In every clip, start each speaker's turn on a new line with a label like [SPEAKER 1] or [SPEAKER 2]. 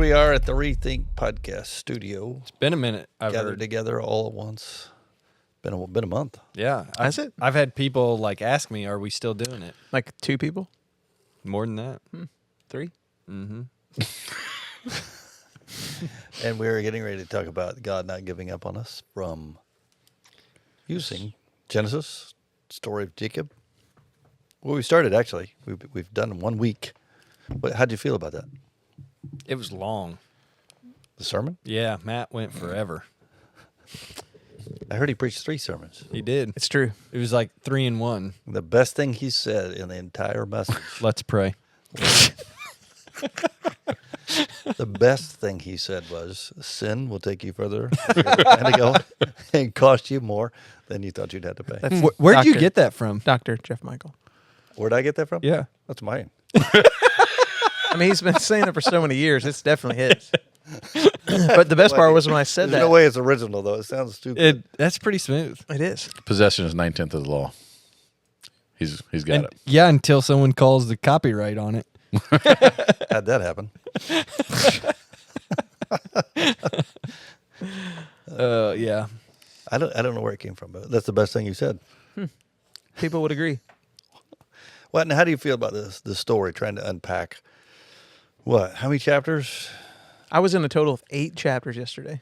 [SPEAKER 1] we are at the Rethink Podcast Studio.
[SPEAKER 2] It's been a minute. I've
[SPEAKER 1] Gathered
[SPEAKER 2] heard.
[SPEAKER 1] together all at once. Been a month.
[SPEAKER 2] Yeah.
[SPEAKER 3] Has it?
[SPEAKER 2] I've had people like ask me, "Are we still doing it?"
[SPEAKER 3] Like 2 people?
[SPEAKER 2] More than that.
[SPEAKER 3] 3?
[SPEAKER 2] Mm-hmm.
[SPEAKER 1] And we're getting ready to talk about God not giving up on us from using Genesis, story of Jacob. Well, we started actually. We've done 1 week. How'd you feel about that?
[SPEAKER 2] It was long.
[SPEAKER 1] The sermon?
[SPEAKER 2] Yeah, Matt went forever.
[SPEAKER 1] I heard he preached 3 sermons.
[SPEAKER 2] He did.
[SPEAKER 3] It's true.
[SPEAKER 2] It was like 3 in 1.
[SPEAKER 1] The best thing he said in the entire message.
[SPEAKER 2] Let's pray.
[SPEAKER 1] The best thing he said was, sin will take you further and go and cost you more than you thought you'd have to pay.
[SPEAKER 3] That's
[SPEAKER 2] Where'd you
[SPEAKER 3] Dr.
[SPEAKER 2] get that from?
[SPEAKER 3] Dr. Jeff Michael.
[SPEAKER 1] Where'd I get that from?
[SPEAKER 2] Yeah.
[SPEAKER 1] That's mine.
[SPEAKER 3] I mean, he's been saying it for so many years. It's definitely his. But the best part was when I said
[SPEAKER 1] There's
[SPEAKER 3] that.
[SPEAKER 1] no way it's original, though. It sounds stupid.
[SPEAKER 2] That's pretty smooth.
[SPEAKER 3] It is.
[SPEAKER 4] Possession is 9/10 of the law. He's got
[SPEAKER 2] And
[SPEAKER 4] it.
[SPEAKER 2] yeah, until someone calls the copyright on it.
[SPEAKER 1] How'd that happen?
[SPEAKER 2] Yeah.
[SPEAKER 1] I don't know where it came from, but that's the best thing you said.
[SPEAKER 3] People would agree.
[SPEAKER 1] Well, and how do you feel about this story, trying to unpack, what, how many chapters?
[SPEAKER 3] I was in a total of 8 chapters yesterday.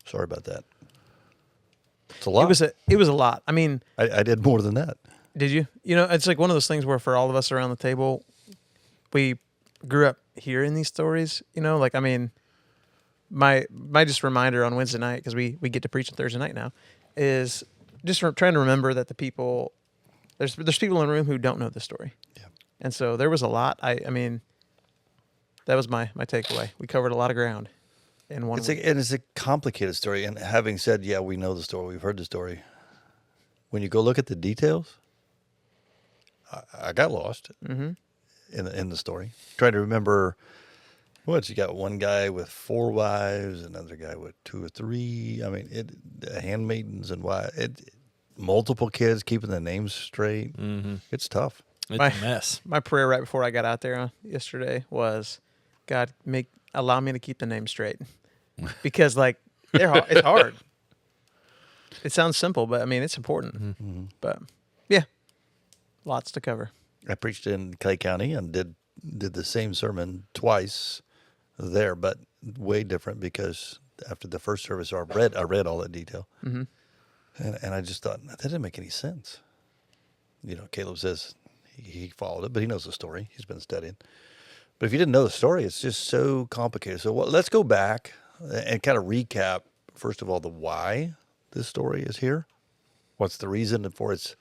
[SPEAKER 1] Sorry about that. It's a lot.
[SPEAKER 3] It was a lot. I mean,
[SPEAKER 1] I did more than that.
[SPEAKER 3] did you? You know, it's like one of those things where for all of us around the table, we grew up hearing these stories. You know, like, I mean, my just reminder on Wednesday night, because we get to preach on Thursday night now, is just trying to remember that the people, there's people in the room who don't know the story.
[SPEAKER 1] Yeah.
[SPEAKER 3] And so there was a lot. I mean, that was my takeaway. We covered a lot of ground in one week.
[SPEAKER 1] It's a complicated story. And having said, yeah, we know the story, we've heard the story. When you go look at the details, I got lost in the story. Trying to remember, you got one guy with 4 wives, another guy with 2 or 3. I mean, handmaidens and multiple kids, keeping the names straight.
[SPEAKER 2] Mm-hmm.
[SPEAKER 1] It's tough.
[SPEAKER 2] It's
[SPEAKER 3] My-
[SPEAKER 2] a mess.
[SPEAKER 3] My prayer right before I got out there yesterday was, God, allow me to keep the name straight, because like it's hard. It sounds simple, but I mean it's important.
[SPEAKER 1] Mm-hmm.
[SPEAKER 3] But yeah, lots to cover.
[SPEAKER 1] I preached in Clay County and did the same sermon twice there, but way different because after the first service, I read all that detail, and I just thought that didn't make any sense. You know, Caleb says he followed it, but he knows the story. He's been studying. But if you didn't know the story, it's just so complicated. So let's go back and kind of recap, first of all, the why this story is here. What's the reason for its,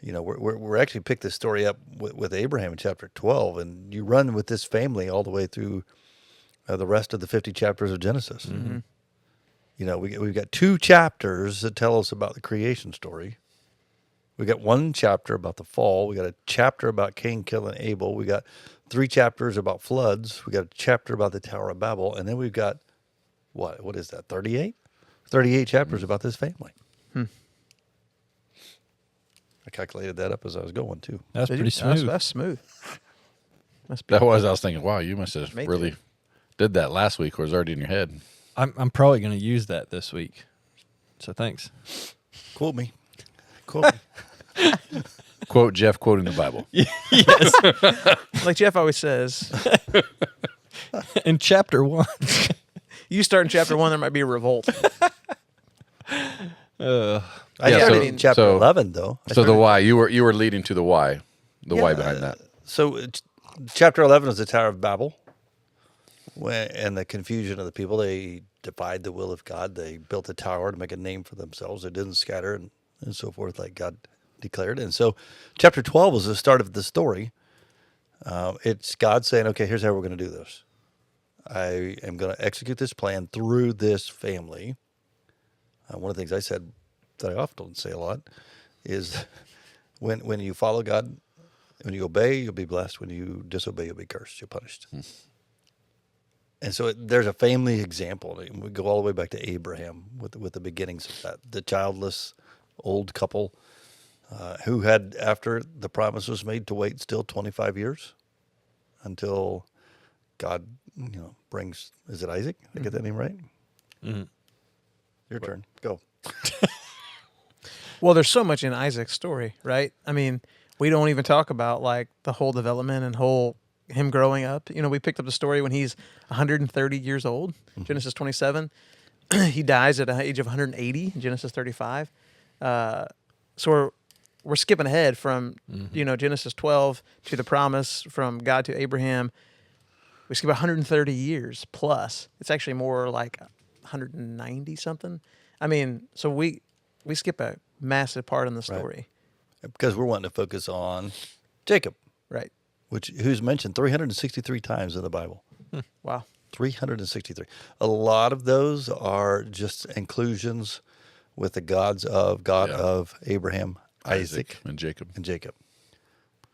[SPEAKER 1] you know, we're actually picked this story up with Abraham in chapter 12, and you run with this family all the way through the rest of the 50 chapters of Genesis.
[SPEAKER 3] Mm-hmm.
[SPEAKER 1] You know, we've got 2 chapters that tell us about the creation story. We got 1 chapter about the fall. We got a chapter about Cain killing Abel. We got 3 chapters about floods. We got a chapter about the Tower of Babel. And then we've got, what is that, 38? 38 chapters about this family. I calculated that up as I was going, too.
[SPEAKER 2] That's
[SPEAKER 3] Did
[SPEAKER 2] pretty
[SPEAKER 3] you?
[SPEAKER 2] smooth.
[SPEAKER 3] That's smooth.
[SPEAKER 4] I was thinking, wow, you must have
[SPEAKER 3] Made
[SPEAKER 4] really
[SPEAKER 3] it.
[SPEAKER 4] did that last week, or it was already in your head.
[SPEAKER 2] I'm probably going to use that this week. So thanks.
[SPEAKER 1] Quote me. Quote me.
[SPEAKER 4] Quote Jeff quoting the Bible.
[SPEAKER 3] Like Jeff always says,
[SPEAKER 2] In chapter 1.
[SPEAKER 3] you start in chapter 1, there might be a revolt.
[SPEAKER 1] I
[SPEAKER 4] Yeah,
[SPEAKER 1] started
[SPEAKER 4] so-
[SPEAKER 1] in chapter
[SPEAKER 4] so-
[SPEAKER 1] 11, though.
[SPEAKER 4] So the why you were leading to the why behind that.
[SPEAKER 1] So chapter 11 is the Tower of Babel, and the confusion of the people. They defied the will of God. They built a tower to make a name for themselves. They didn't scatter and so forth like God declared. And so chapter 12 is the start of the story. It's God saying, okay, here's how we're going to do this. I am going to execute this plan through this family. One of the things I said that I often say a lot is when you follow God, when you obey, you'll be blessed. When you disobey, you'll be cursed. You're punished. And so there's a family example. We go all the way back to Abraham with the beginnings of that. The childless old couple who had, after the promise was made, to wait still 25 years until God, brings. Is it Isaac? Did I get that name right?
[SPEAKER 2] Mhm.
[SPEAKER 1] Your turn. Go.
[SPEAKER 3] Well, there's so much in Isaac's story, right? I mean, we don't even talk about like the whole development and whole him growing up. We picked up the story when he's 130 years old, Genesis 27. He dies at the age of 180, Genesis 35. So we're skipping ahead from Genesis 12 to the promise from God to Abraham. We skip 130 years plus. It's actually more like 190 something. I mean, so we skip a massive part in the story,
[SPEAKER 1] Because we're wanting to focus on Jacob,
[SPEAKER 3] right?
[SPEAKER 1] who's mentioned 363 times in the Bible.
[SPEAKER 3] Wow.
[SPEAKER 1] 363. A lot of those are just inclusions with the God
[SPEAKER 4] Yeah.
[SPEAKER 1] of Abraham, Isaac,
[SPEAKER 4] and Jacob.
[SPEAKER 1] and Jacob.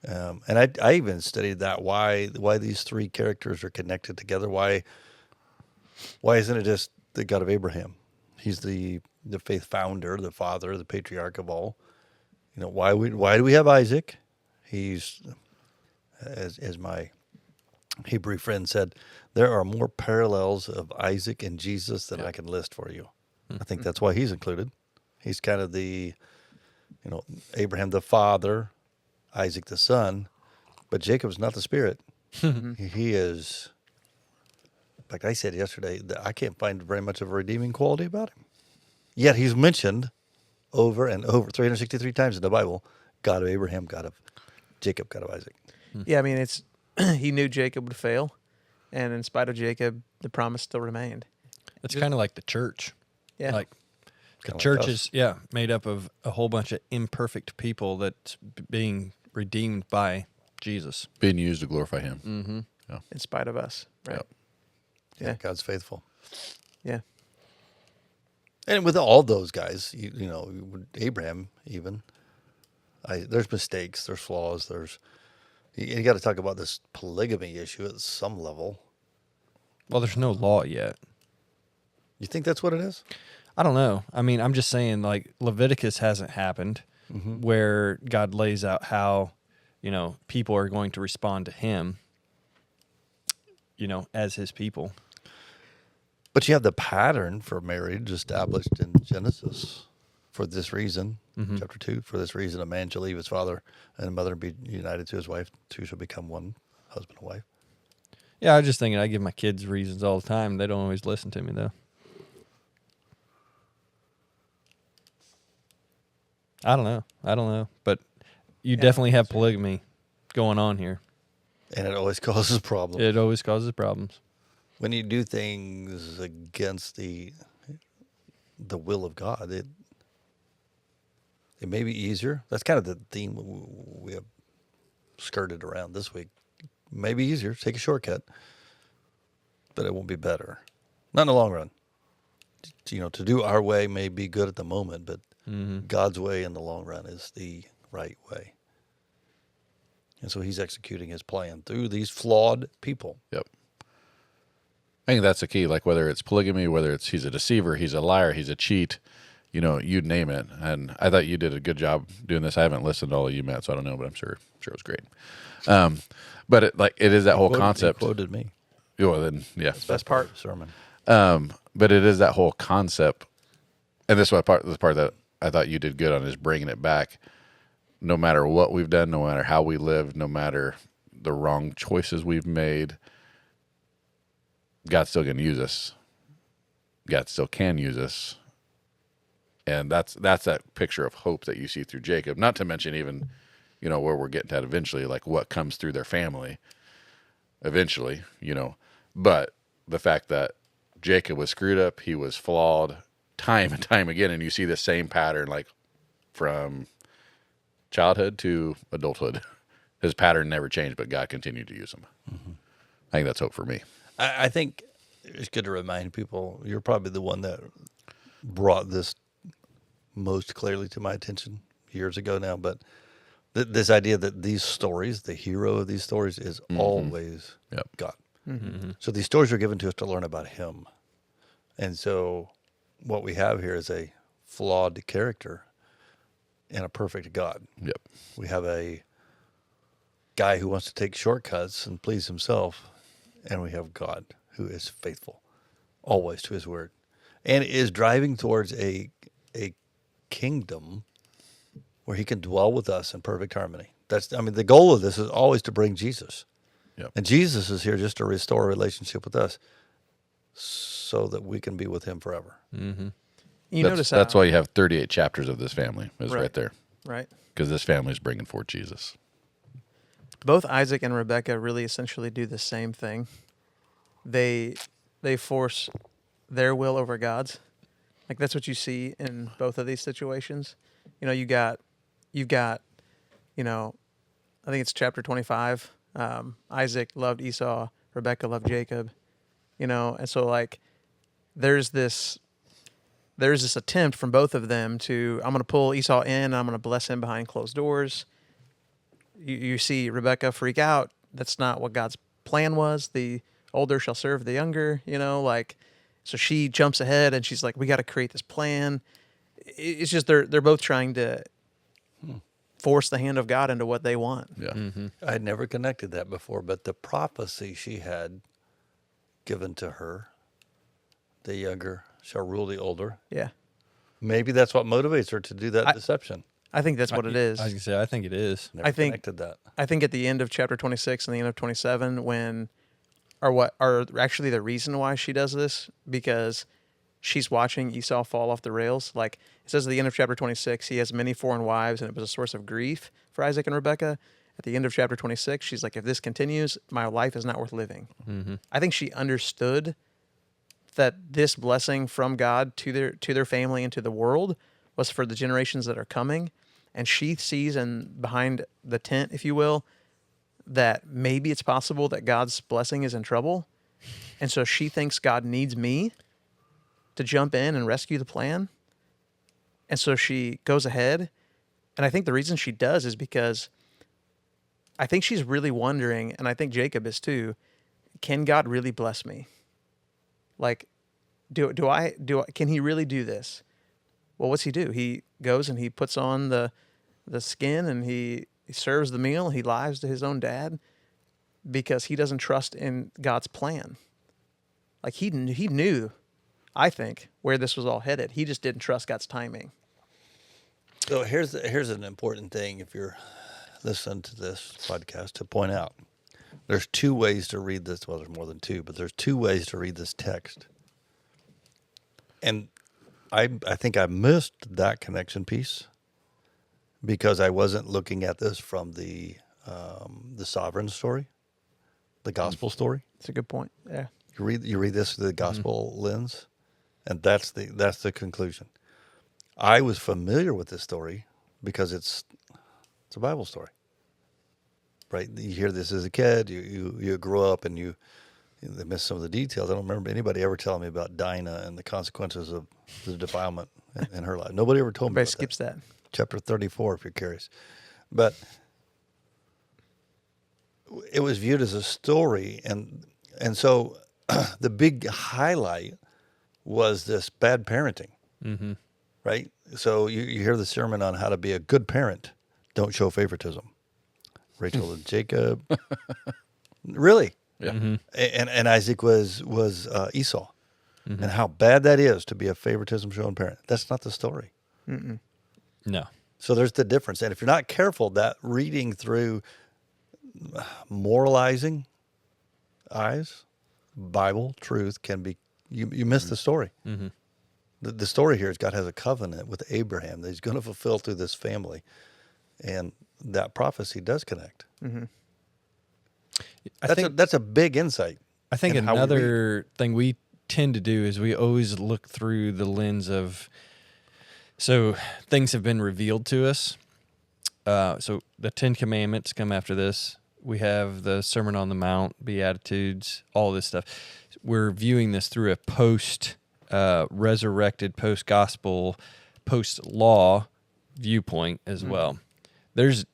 [SPEAKER 1] And I even studied that why these three characters are connected together. Why isn't it just the God of Abraham? He's the faith founder, the father, the patriarch of all. Why do we have Isaac? He's as my Hebrew friend said, there are more parallels of Isaac and Jesus than I can list for you. I think that's why he's included. He's kind of the, Abraham the father, Isaac the son, but Jacob's not the spirit. He is, like I said yesterday, I can't find very much of a redeeming quality about him. Yet he's mentioned over and over 363 times in the Bible, God of Abraham, God of Jacob, God of Isaac.
[SPEAKER 3] Yeah, I mean, it's he knew Jacob would fail, and in spite of Jacob, the promise still remained.
[SPEAKER 2] It's kind of like the church.
[SPEAKER 3] Yeah.
[SPEAKER 2] Like the
[SPEAKER 1] Kinda
[SPEAKER 2] church
[SPEAKER 1] like
[SPEAKER 2] is made up of a whole bunch of imperfect people that's being redeemed by Jesus.
[SPEAKER 4] Being used to glorify him.
[SPEAKER 2] Mm-hmm.
[SPEAKER 3] In spite of us, right?
[SPEAKER 4] Yep.
[SPEAKER 3] Yeah.
[SPEAKER 1] God's faithful.
[SPEAKER 3] Yeah.
[SPEAKER 1] And with all those guys, Abraham even, there's mistakes, there's flaws, you got to talk about this polygamy issue at some level.
[SPEAKER 2] Well, there's no law yet.
[SPEAKER 1] You think that's what it is?
[SPEAKER 2] I don't know. I mean, I'm just saying, like, Leviticus hasn't happened where God lays out how, people are going to respond to him, as his people.
[SPEAKER 1] But you have the pattern for marriage established in Genesis. For this reason, chapter 2, for this reason, a man shall leave his father and mother and be united to his wife. Two shall become one, husband and wife.
[SPEAKER 2] Yeah, I was just thinking I give my kids reasons all the time. They don't always listen to me, though. I don't know. But you definitely have polygamy going on here.
[SPEAKER 1] And it always causes problems.
[SPEAKER 2] It always causes problems.
[SPEAKER 1] When you do things against the will of God, it may be easier. That's kind of the theme we have skirted around this week. Maybe easier, take a shortcut, but it won't be better. Not in the long run. To do our way may be good at the moment, but God's way in the long run is the right way. And so he's executing his plan through these flawed people.
[SPEAKER 4] Yep. I think that's the key. Like whether it's polygamy, whether it's he's a deceiver, he's a liar, he's a cheat, you'd name it. And I thought you did a good job doing this. I haven't listened to all of you, Matt, so I don't know, but I'm sure it was great. But it is that whole concept.
[SPEAKER 1] He quoted me.
[SPEAKER 4] Well, then, yeah.
[SPEAKER 1] Best part of the sermon.
[SPEAKER 4] But it is that whole concept, and this is the part that I thought you did good on, is bringing it back. No matter what we've done, no matter how we live, no matter the wrong choices we've made, God's still going to use us. God still can use us, and that's that picture of hope that you see through Jacob. Not to mention even, where we're getting at eventually, like what comes through their family. Eventually, but the fact that Jacob was screwed up, he was flawed time and time again, and you see the same pattern, like from childhood to adulthood. His pattern never changed, but God continued to use him. I think that's hope for me.
[SPEAKER 1] I think it's good to remind people, you're probably the one that brought this most clearly to my attention years ago now, but this idea that these stories, the hero of these stories is always God. So these stories are given to us to learn about him. And so what we have here is a flawed character and a perfect God.
[SPEAKER 4] Yep.
[SPEAKER 1] We have a guy who wants to take shortcuts and please himself, and we have God who is faithful always to his word and is driving towards a kingdom where he can dwell with us in perfect harmony. The goal of this is always to bring Jesus.
[SPEAKER 4] Yep.
[SPEAKER 1] And Jesus is here just to restore a relationship with us so that we can be with him forever.
[SPEAKER 3] You
[SPEAKER 4] that's,
[SPEAKER 3] notice
[SPEAKER 4] that's
[SPEAKER 3] how,
[SPEAKER 4] why you have 38 chapters of this family is right there,
[SPEAKER 3] right?
[SPEAKER 4] because this family is bringing forth Jesus.
[SPEAKER 3] Both Isaac and Rebecca really essentially do the same thing. They force their will over God's. Like that's what you see in both of these situations. You know, you've got, you know, I think it's chapter 25. Isaac loved Esau, Rebecca loved Jacob. You know, and so like there's this attempt from both of them to, I'm going to pull Esau in, and I'm going to bless him behind closed doors. You see Rebecca freak out. That's not what God's plan was. The older shall serve the younger, you know, like, so she jumps ahead and she's like, we got to create this plan. It's just, they're both trying to force the hand of God into what they want.
[SPEAKER 4] Yeah.
[SPEAKER 1] I had never connected that before, but the prophecy she had given to her, the younger shall rule the older.
[SPEAKER 3] Yeah.
[SPEAKER 1] Maybe that's what motivates her to do that deception.
[SPEAKER 3] I think that's what it is.
[SPEAKER 2] I was gonna say, I think it is.
[SPEAKER 1] Never
[SPEAKER 3] I think-
[SPEAKER 1] connected that.
[SPEAKER 3] I think at the end of chapter 26 and the end of 27, are actually the reason why she does this, because she's watching Esau fall off the rails. Like it says at the end of chapter 26, he has many foreign wives, and it was a source of grief for Isaac and Rebekah. At the end of chapter 26, she's like, if this continues, my life is not worth living. I think she understood that this blessing from God to their family and to the world was for the generations that are coming. And she sees behind the tent, if you will, that maybe it's possible that God's blessing is in trouble. And so she thinks God needs me to jump in and rescue the plan. And so she goes ahead. And I think the reason she does is because I think she's really wondering, and I think Jacob is too, can God really bless me? Like, can he really do this? Well, what's he do? He goes and he puts on the skin and he serves the meal. He lies to his own dad because he doesn't trust in God's plan. Like he knew, I think, where this was all headed. He just didn't trust God's timing.
[SPEAKER 1] So here's an important thing if you're listening to this podcast to point out. There's two ways to read this. Well, there's more than two, but there's two ways to read this text. And I think I missed that connection piece because I wasn't looking at this from the sovereign story, the gospel story.
[SPEAKER 3] It's a good point. Yeah.
[SPEAKER 1] You read this through the gospel lens, and that's the conclusion. I was familiar with this story because it's a Bible story, right? You hear this as a kid, you grow up and you miss some of the details. I don't remember anybody ever telling me about Dinah and the consequences of the defilement in her life. Nobody ever told me.
[SPEAKER 3] Everybody skips that.
[SPEAKER 1] Chapter 34, if you're curious, but it was viewed as a story, and so the big highlight was this bad parenting, right? So you hear the sermon on how to be a good parent. Don't show favoritism. Rachel and Jacob, really,
[SPEAKER 4] Yeah.
[SPEAKER 1] and Isaac was Esau, and how bad that is to be a favoritism showing parent. That's not the story.
[SPEAKER 2] No.
[SPEAKER 1] So there's the difference. And if you're not careful, that reading through moralizing eyes, Bible truth can be, you miss the story. The story here is God has a covenant with Abraham that he's going to fulfill through this family. And that prophecy does connect. That's a big insight.
[SPEAKER 2] I think
[SPEAKER 1] in how we read.
[SPEAKER 2] another thing we tend to do is we always look through the lens of, so things have been revealed to us. So the 10 Commandments come after this. We have the Sermon on the Mount, Beatitudes, all this stuff. We're viewing this through a post-resurrected, post-gospel, post-law viewpoint as well. There's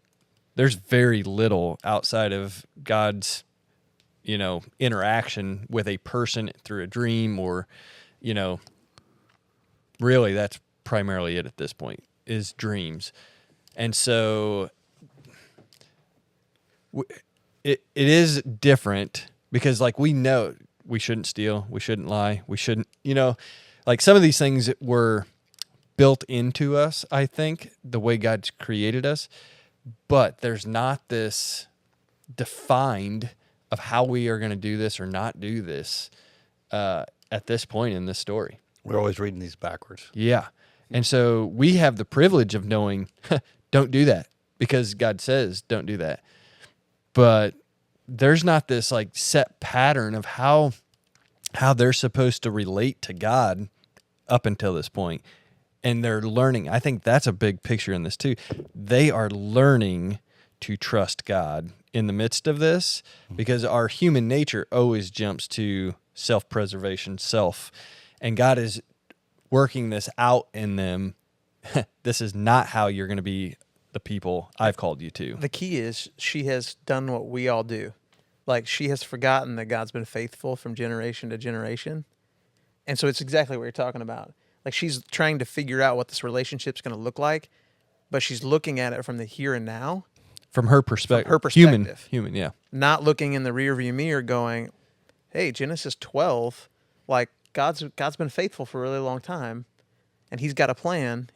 [SPEAKER 2] very little outside of God's, interaction with a person through a dream or, really that's primarily it at this point is dreams. And so it is different because like we know we shouldn't steal, we shouldn't lie, we shouldn't, like some of these things were built into us, I think, the way God's created us, but there's not this defined of how we are going to do this or not do this at this point in this story.
[SPEAKER 1] We're always reading these backwards.
[SPEAKER 2] Yeah. And so we have the privilege of knowing, don't do that, because God says don't do that. But there's not this like set pattern of how they're supposed to relate to God up until this point. And they're learning. I think that's a big picture in this too. They are learning to trust God in the midst of this, because our human nature always jumps to self-preservation, and God is working this out in them. This is not how you're going to be the people I've called you to.
[SPEAKER 3] The key is she has done what we all do. Like, she has forgotten that God's been faithful from generation to generation. And so it's exactly what you're talking about. Like, she's trying to figure out what this relationship's going to look like, but she's looking at it from the here and now.
[SPEAKER 2] From her perspective.
[SPEAKER 3] Her perspective.
[SPEAKER 2] Human, yeah.
[SPEAKER 3] Not looking in the rearview mirror going, hey, Genesis 12, like, God's been faithful for a really long time, and he's got a plan.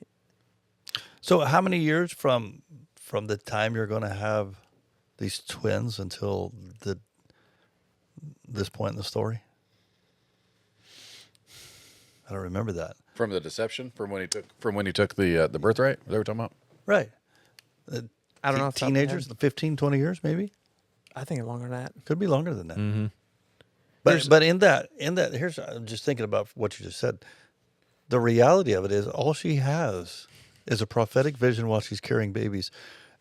[SPEAKER 1] So how many years from the time you're going to have these twins until this point in the story? I don't remember that.
[SPEAKER 4] From the deception, from when he took the birthright. Is that what we're talking about?
[SPEAKER 1] Right.
[SPEAKER 3] I don't know if
[SPEAKER 1] Teenagers, 15, 20 years maybe?
[SPEAKER 3] I think longer than that.
[SPEAKER 1] Could be longer than that.
[SPEAKER 2] Mm-hmm.
[SPEAKER 1] But in that, here's, I'm just thinking about what you just said. The reality of it is all she has is a prophetic vision while she's carrying babies.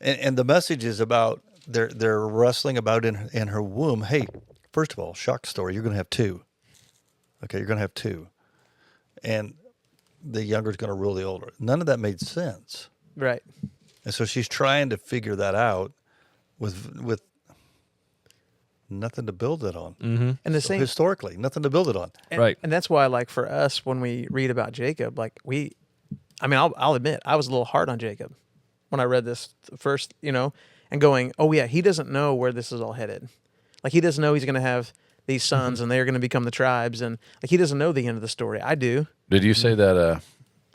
[SPEAKER 1] And the message is about they're wrestling about in her womb. Hey, first of all, shock story, you're going to have two. Okay, you're going to have two. And the younger is going to rule the older. None of that made sense.
[SPEAKER 3] Right.
[SPEAKER 1] And so she's trying to figure that out with nothing to build it on.
[SPEAKER 2] Mm-hmm.
[SPEAKER 3] And the
[SPEAKER 1] So
[SPEAKER 3] same
[SPEAKER 1] historically, nothing to build it on.
[SPEAKER 2] Right.
[SPEAKER 3] And that's why, like, for us, when we read about Jacob, like, I'll admit, I was a little hard on Jacob when I read this first, and going, oh yeah, he doesn't know where this is all headed. Like, he doesn't know he's going to have these sons and they're going to become the tribes, and like, he doesn't know the end of the story. I do.
[SPEAKER 4] Did you say that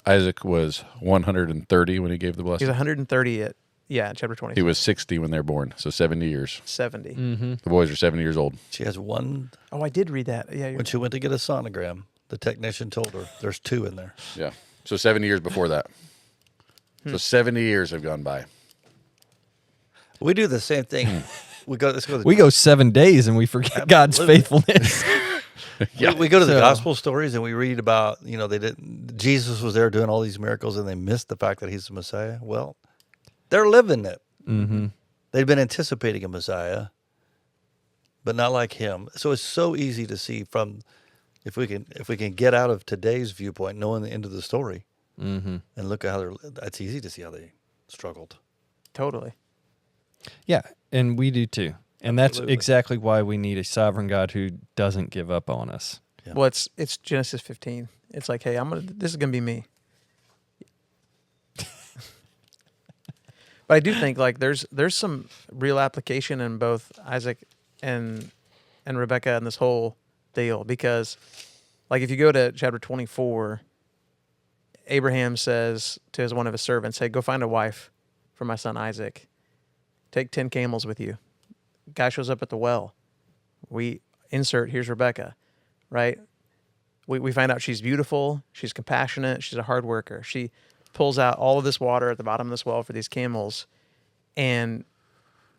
[SPEAKER 4] Isaac was 130 when he gave the
[SPEAKER 3] He's
[SPEAKER 4] blessing?
[SPEAKER 3] 130 chapter 20.
[SPEAKER 4] He was 60 when they were born, so 70 years.
[SPEAKER 3] 70.
[SPEAKER 2] Mm-hmm.
[SPEAKER 4] The boys are 70 years old.
[SPEAKER 1] She has one.
[SPEAKER 3] Oh, I did read that. Yeah.
[SPEAKER 1] When she went to get a sonogram, the technician told her there's two in there.
[SPEAKER 4] Yeah. So 70 years before that. So 70 years have gone by.
[SPEAKER 1] We do the same thing. Let's go.
[SPEAKER 2] We go 7 days and we forget God's
[SPEAKER 1] Absolutely.
[SPEAKER 2] faithfulness.
[SPEAKER 1] We go to the
[SPEAKER 2] So-
[SPEAKER 1] gospel stories and we read about, Jesus was there doing all these miracles and they missed the fact that he's the Messiah. Well, they're living it.
[SPEAKER 2] Mm-hmm.
[SPEAKER 1] They've been anticipating a Messiah, but not like him. So it's so easy to see from, if we can get out of today's viewpoint, knowing the end of the story,
[SPEAKER 2] Mm-hmm.
[SPEAKER 1] and look at how it's easy to see how they struggled.
[SPEAKER 3] Totally.
[SPEAKER 2] Yeah, and we do too. And that's
[SPEAKER 1] Absolutely.
[SPEAKER 2] exactly why we need a sovereign God who doesn't give up on us.
[SPEAKER 1] Yeah.
[SPEAKER 3] Well, it's Genesis 15. It's like, hey, this is going to be me. But I do think, like, there's some real application in both Isaac and Rebecca and this whole deal, because, like, if you go to chapter 24, Abraham says to one of his servants, hey, go find a wife for my son Isaac. Take 10 camels with you. Guy shows up at the well. Here's Rebecca, right? We find out she's beautiful, she's compassionate, she's a hard worker. She pulls out all of this water at the bottom of this well for these camels, and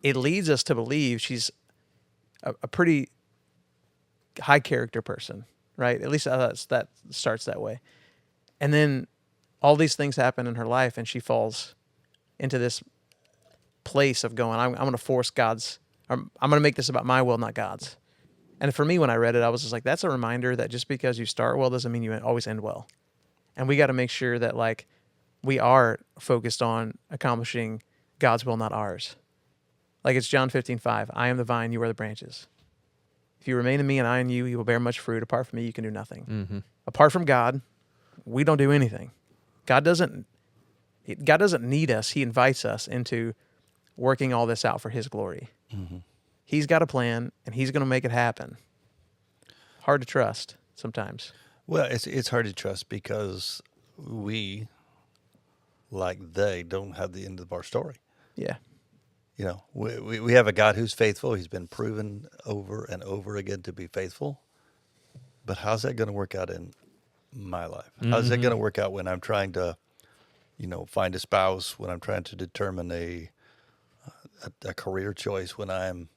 [SPEAKER 3] it leads us to believe she's a pretty high character person, right? At least that starts that way. And then all these things happen in her life, and she falls into this place of going, I'm going to force I'm going to make this about my will, not God's. And for me, when I read it, I was just like, that's a reminder that just because you start well doesn't mean you always end well. And we got to make sure that, like, we are focused on accomplishing God's will, not ours. Like, it's John 15:5. I am the vine, you are the branches. If you remain in me and I in you, you will bear much fruit. Apart from me, you can do nothing.
[SPEAKER 2] Mm-hmm.
[SPEAKER 3] Apart from God, we don't do anything. God doesn't need us. He invites us into working all this out for his glory.
[SPEAKER 1] Mm-hmm.
[SPEAKER 3] He's got a plan, and he's going to make it happen. Hard to trust sometimes.
[SPEAKER 1] Well, it's hard to trust because we, like they, don't have the end of our story.
[SPEAKER 3] Yeah.
[SPEAKER 1] You know, we have a God who's faithful. He's been proven over and over again to be faithful. But how's that going to work out in my life? How's that going to work out when I'm trying to, you know, find a spouse, when I'm trying to determine a career choice, when I'm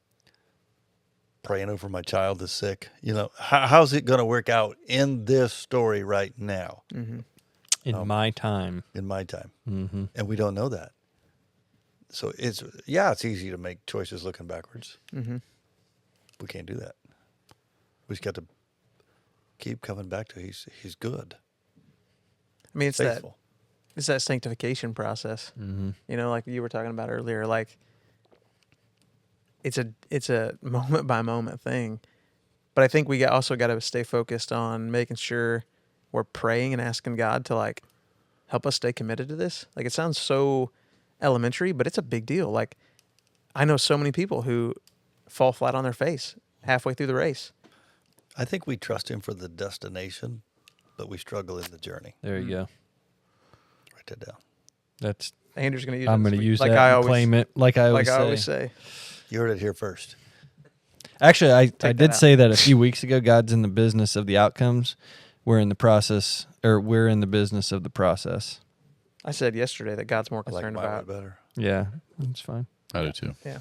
[SPEAKER 1] praying over my child is sick? You know, how's it going to work out in this story right now,
[SPEAKER 2] In my time.
[SPEAKER 1] in my time?
[SPEAKER 2] Mm-hmm.
[SPEAKER 1] And we don't know that. So it's easy to make choices looking backwards.
[SPEAKER 3] Mm-hmm.
[SPEAKER 1] We can't do that. We just got to keep coming back to he's good,
[SPEAKER 3] I mean, it's
[SPEAKER 1] faithful.
[SPEAKER 3] that sanctification process.
[SPEAKER 2] Mm-hmm.
[SPEAKER 3] You know, like you were talking about earlier, like it's a moment by moment thing. But I think we also got to stay focused on making sure we're praying and asking God to like help us stay committed to this. Like it sounds so elementary, but it's a big deal. Like I know so many people who fall flat on their face halfway through the race.
[SPEAKER 1] I think we trust him for the destination, but we struggle in the journey.
[SPEAKER 2] There you go.
[SPEAKER 1] Write that down.
[SPEAKER 2] That's
[SPEAKER 3] Andrew's going to use
[SPEAKER 2] I'm
[SPEAKER 3] going
[SPEAKER 2] going
[SPEAKER 3] to
[SPEAKER 2] to use
[SPEAKER 3] like
[SPEAKER 2] that
[SPEAKER 3] I
[SPEAKER 2] and
[SPEAKER 3] always,
[SPEAKER 2] claim it like I always
[SPEAKER 3] like
[SPEAKER 2] say.
[SPEAKER 3] I always say.
[SPEAKER 1] You heard it here first.
[SPEAKER 2] Actually, I
[SPEAKER 3] that
[SPEAKER 2] did
[SPEAKER 3] out.
[SPEAKER 2] say that a few weeks ago. God's in the business of the outcomes. We're in the process, or we're in the business of the process.
[SPEAKER 3] I said yesterday that God's more
[SPEAKER 1] I like
[SPEAKER 3] concerned
[SPEAKER 1] my
[SPEAKER 3] about.
[SPEAKER 1] word better.
[SPEAKER 2] Yeah, that's fine.
[SPEAKER 4] I do too.
[SPEAKER 3] Yeah.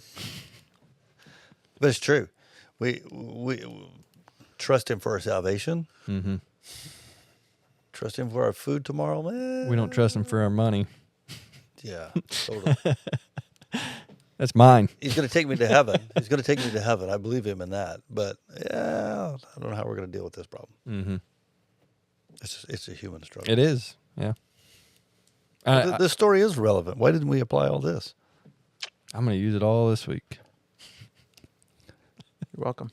[SPEAKER 1] But it's true. We trust him for our salvation.
[SPEAKER 2] Mm-hmm.
[SPEAKER 1] Trust him for our food tomorrow.
[SPEAKER 2] We don't trust him for our money.
[SPEAKER 1] Yeah, totally.
[SPEAKER 2] That's mine.
[SPEAKER 1] He's going to take me to heaven. He's going to take me to heaven. I believe him in that. But yeah, I don't know how we're going to deal with this problem.
[SPEAKER 2] Mm-hmm.
[SPEAKER 1] It's a human struggle.
[SPEAKER 2] It is. Yeah.
[SPEAKER 1] This story is relevant. Why didn't we apply all this?
[SPEAKER 2] I'm going to use it all this week.
[SPEAKER 3] You're welcome.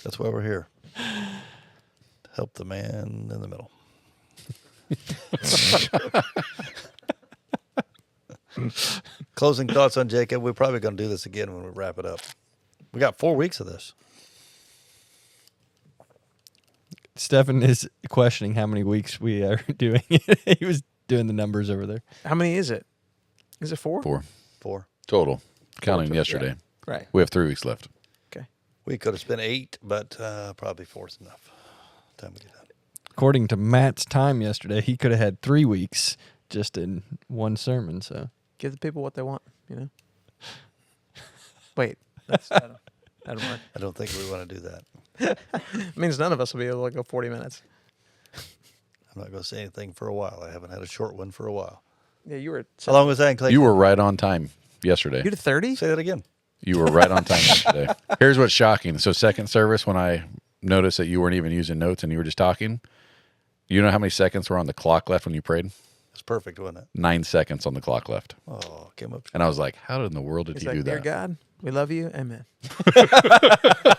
[SPEAKER 1] That's why we're here. Help the man in the middle. Closing thoughts on Jacob. We're probably going to do this again when we wrap it up. We got 4 weeks of this.
[SPEAKER 2] Stefan is questioning how many weeks we are doing it. He was doing the numbers over there.
[SPEAKER 3] How many is it? Is it 4?
[SPEAKER 4] 4
[SPEAKER 1] 4.
[SPEAKER 4] total, counting
[SPEAKER 1] total,
[SPEAKER 4] yesterday.
[SPEAKER 3] Right.
[SPEAKER 4] We have 3 weeks left.
[SPEAKER 3] Okay.
[SPEAKER 1] We could have spent 8, but probably 4 is enough. Time we get done.
[SPEAKER 2] According to Matt's time yesterday, he could have had 3 weeks just in one sermon. So
[SPEAKER 3] Give the people what they want, you know? Wait. That'll work.
[SPEAKER 1] I don't think we want to do that.
[SPEAKER 3] It means none of us will be able to go 40 minutes.
[SPEAKER 1] I'm not going to say anything for a while. I haven't had a short one for a while.
[SPEAKER 3] Yeah, you were.
[SPEAKER 1] How long was that in Clayton?
[SPEAKER 4] You were right on time yesterday.
[SPEAKER 3] You did 30?
[SPEAKER 1] Say that again.
[SPEAKER 4] You were right on time yesterday. Here's what's shocking. So second service, when I noticed that you weren't even using notes and you were just talking, you know how many seconds were on the clock left when you prayed?
[SPEAKER 1] It's perfect, wasn't it?
[SPEAKER 4] 9 seconds on the clock left.
[SPEAKER 1] Oh, came up.
[SPEAKER 4] And I was like, how in the world did
[SPEAKER 3] He's
[SPEAKER 4] he
[SPEAKER 3] like,
[SPEAKER 4] do
[SPEAKER 3] dear
[SPEAKER 4] that?
[SPEAKER 3] God, we love you. Amen.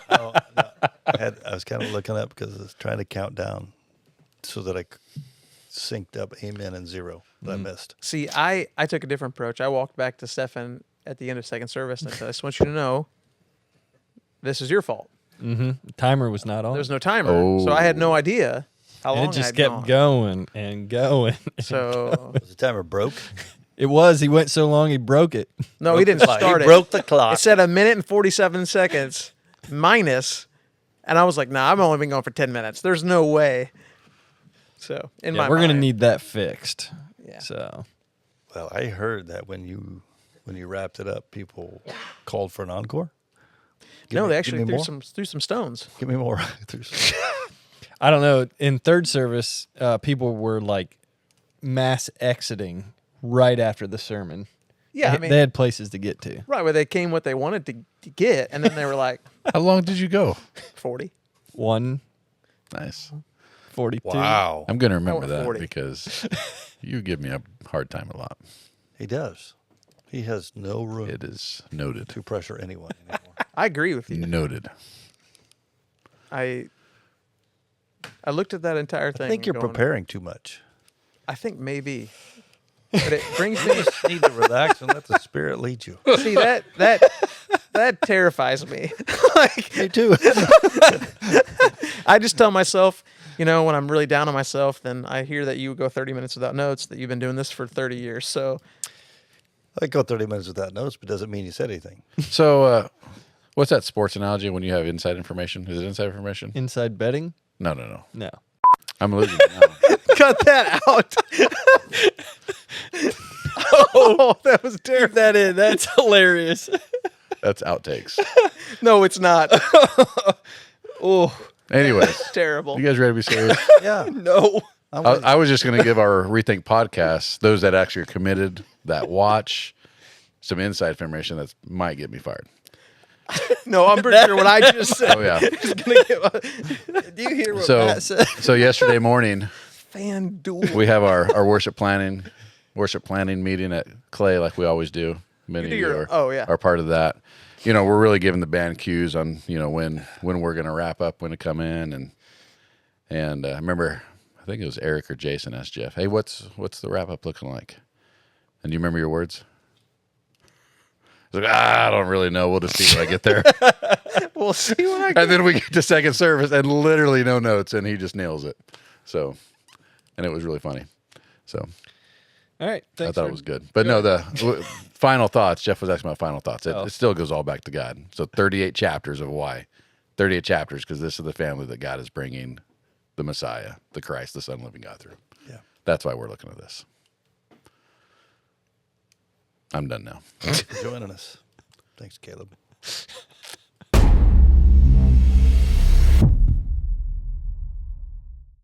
[SPEAKER 1] Oh, no. I was kind of looking up because I was trying to count down so that I synced up amen and 0 that I missed.
[SPEAKER 3] See, I took a different approach. I walked back to Stefan at the end of second service and I said, I just want you to know this is your fault.
[SPEAKER 2] the timer was not on.
[SPEAKER 3] There's no timer.
[SPEAKER 4] Oh.
[SPEAKER 3] So I had no idea how long
[SPEAKER 2] and it just
[SPEAKER 3] I'd
[SPEAKER 2] kept
[SPEAKER 3] gone.
[SPEAKER 2] going and going.
[SPEAKER 3] So,
[SPEAKER 1] Was the timer broke?
[SPEAKER 2] It was. He went so long he broke it.
[SPEAKER 3] no, he didn't start
[SPEAKER 1] He
[SPEAKER 3] it.
[SPEAKER 1] broke the clock.
[SPEAKER 3] It said 1 minute and 47 seconds minus, and I was like, nah, I've only been going for 10 minutes. There's no way. So, in
[SPEAKER 2] Yeah,
[SPEAKER 3] my
[SPEAKER 2] we're gonna
[SPEAKER 3] mind,
[SPEAKER 2] need that fixed.
[SPEAKER 3] Yeah.
[SPEAKER 2] So
[SPEAKER 1] Well, I heard that when you wrapped it up, people called for an encore.
[SPEAKER 3] No,
[SPEAKER 1] me-
[SPEAKER 3] they
[SPEAKER 1] give
[SPEAKER 3] actually
[SPEAKER 1] me
[SPEAKER 3] threw
[SPEAKER 1] more?
[SPEAKER 3] threw some stones.
[SPEAKER 1] Give me more. Through some-
[SPEAKER 2] I don't know. In third service, people were like mass exiting right after the sermon.
[SPEAKER 3] Yeah, I
[SPEAKER 2] they
[SPEAKER 3] mean,
[SPEAKER 2] had places to get to.
[SPEAKER 3] right where they came what they wanted to get, and then they were like
[SPEAKER 4] How long did you go?
[SPEAKER 3] 40.
[SPEAKER 2] 1:42.
[SPEAKER 1] wow.
[SPEAKER 4] I'm going to remember
[SPEAKER 3] went
[SPEAKER 4] that
[SPEAKER 3] 40.
[SPEAKER 4] because you give me a hard time a lot.
[SPEAKER 1] He does. He has no room
[SPEAKER 4] It is noted.
[SPEAKER 1] to pressure anyone anymore.
[SPEAKER 3] I agree with you.
[SPEAKER 4] Noted.
[SPEAKER 3] I looked at that entire thing.
[SPEAKER 1] I think you're
[SPEAKER 3] going,
[SPEAKER 1] preparing too much.
[SPEAKER 3] I think maybe, but it brings me.
[SPEAKER 1] You just need to relax and let the Spirit lead you.
[SPEAKER 3] See that that terrifies me. Like,
[SPEAKER 1] Me too.
[SPEAKER 3] I just tell myself, you know, when I'm really down on myself, then I hear that you go 30 minutes without notes, that you've been doing this for 30 years. So
[SPEAKER 1] I go 30 minutes without notes, but doesn't mean you said anything.
[SPEAKER 4] So, what's that sports analogy when you have inside information? Is it inside information?
[SPEAKER 2] Inside betting?
[SPEAKER 4] No.
[SPEAKER 2] No.
[SPEAKER 4] I'm losing it now.
[SPEAKER 3] cut that out. Oh, that was terrible.
[SPEAKER 2] That in. That's hilarious.
[SPEAKER 4] That's outtakes.
[SPEAKER 3] No, it's not.
[SPEAKER 2] Oh,
[SPEAKER 4] Anyways,
[SPEAKER 3] Terrible.
[SPEAKER 4] you guys ready to be serious?
[SPEAKER 1] Yeah.
[SPEAKER 2] no.
[SPEAKER 4] I was just going to give our Rethink podcast, those that actually are committed, that watch, some inside information that might get me fired.
[SPEAKER 3] No, I'm pretty sure what I just said
[SPEAKER 4] Oh, yeah.
[SPEAKER 3] is going to get.
[SPEAKER 2] Do you hear what
[SPEAKER 4] So,
[SPEAKER 2] Matt said?
[SPEAKER 4] so yesterday morning,
[SPEAKER 3] FanDuel.
[SPEAKER 4] we have our worship planning meeting at Clay like we always do. Many
[SPEAKER 3] You do
[SPEAKER 4] of you
[SPEAKER 3] your-
[SPEAKER 4] are,
[SPEAKER 3] oh, yeah.
[SPEAKER 4] are part of that. You know, we're really giving the band cues on, you know, when we're going to wrap up, when to come in. And I remember, I think it was Eric or Jason asked Jeff, hey, what's the wrap up looking like? And do you remember your words? He's like, I don't really know. We'll just see when I get there.
[SPEAKER 3] We'll see when I get.
[SPEAKER 4] And then we get to second service and literally no notes, and he just nails it. So, and it was really funny. So
[SPEAKER 2] All right.
[SPEAKER 4] I
[SPEAKER 2] Thanks
[SPEAKER 4] thought
[SPEAKER 2] for-
[SPEAKER 4] it was good. But no, the final thoughts. Jeff was asking about final thoughts. It,
[SPEAKER 2] Oh.
[SPEAKER 4] it still goes all back to God. So 38 chapters of why. 38 chapters because this is the family that God is bringing the Messiah, the Christ, the Son of the living God through.
[SPEAKER 1] Yeah.
[SPEAKER 4] That's why we're looking at this. I'm done now.
[SPEAKER 1] Thanks for joining us. Thanks, Caleb.